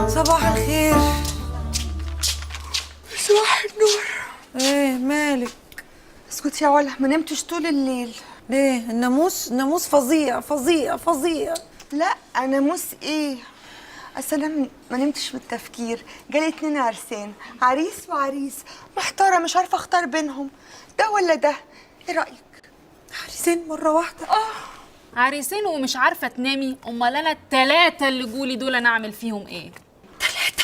صباح الخير. صباح النور. ايه مالك؟ اسكت يا ولا، ما نمتش طول الليل. ليه؟ الناموس فظيع فظيع فظيع. لا ناموس ايه؟ السلام، ما نمتش من التفكير. جالي 2 عرسان، عريس وعريس، محتاره مش عارفه اختار بينهم، ده ولا ده. ايه رايك؟ عريسين مرة واحدة؟ عريسين ومش عارفه تنامي؟ امال انا التلاتة اللي جولي دول انا اعمل فيهم ايه؟ 3؟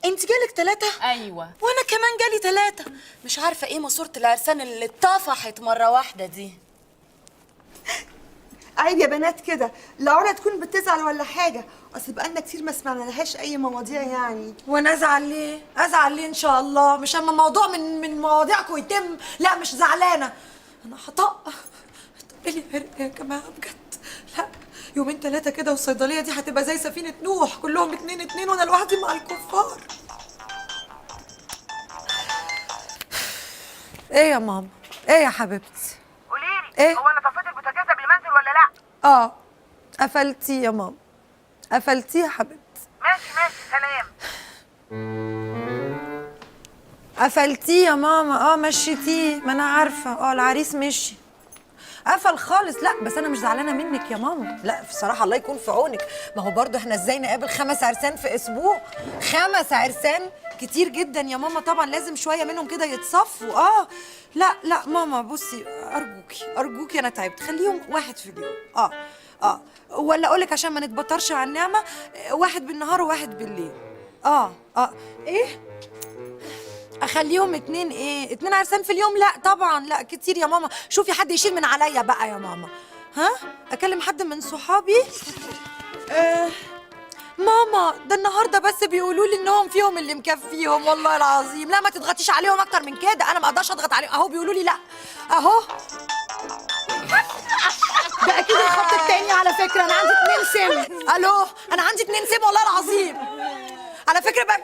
انت جالك 3؟ ايوه. وانا كمان جالي 3. مش عارفه ايه ماسوره العرسان اللي اتطفحت مره واحده دي. عيب يا بنات كده، لا تكون بتزعل ولا حاجه، اصل بقالنا كتير ما سمعنا لهاش اي مواضيع يعني. وانا ازعل ليه؟ ازعل ليه ان شاء الله؟ مش اما موضوع من مواضيعكم يتم. لا مش زعلانة، انا هطق لي عرق يا جماعة بجد. لا، 2 3 كده والصيدلية دي هتبقى زي سفينة نوح، كلهم 2 2 وانا لوحدي مع الكفار. ايه يا ماما؟ ايه يا حبيبتي؟ قوليلي، إيه؟ هو انا طفيت البوتاجاز قبل ما انزل ولا لا؟ اه قفلتيه يا ماما، قفلتيه يا حبيبتي. ماشي سلام. قفلتيه يا ماما. مشيتيه، ما انا عارفه. العريس مشي، قفل خالص. لا بس انا مش زعلانه منك يا ماما، لا بصراحه الله يكون في عونك. ما هو برضو احنا ازاي نقابل 5 عرسان في اسبوع؟ 5 عرسان كتير جدا يا ماما، طبعا لازم شويه منهم كده يتصفوا. لا ماما بصي، ارجوكي انا تعبت، خليهم 1 في اليوم. ولا اقولك عشان ما نتبطرش على النعمه، 1 بالنهار و1 بالليل. ايه، اخليهم 2؟ ايه 2 عرسان في اليوم؟ لا طبعا، لا كتير يا ماما. شوفي حد يشيل من عليا بقى يا ماما. اكلم حد من صحابي. ماما ده النهارده بس بيقولوا لي انهم فيهم اللي مكفيهم، والله العظيم. لا ما تضغطيش عليهم اكتر من كده، انا ما اقدرش اضغط عليهم. اهو بيقولوا لي لا اهو. ده اكيد الخط التاني على فكره. انا عندي 2 سم. الو، انا عندي 2 سم والله العظيم على فكره بقى.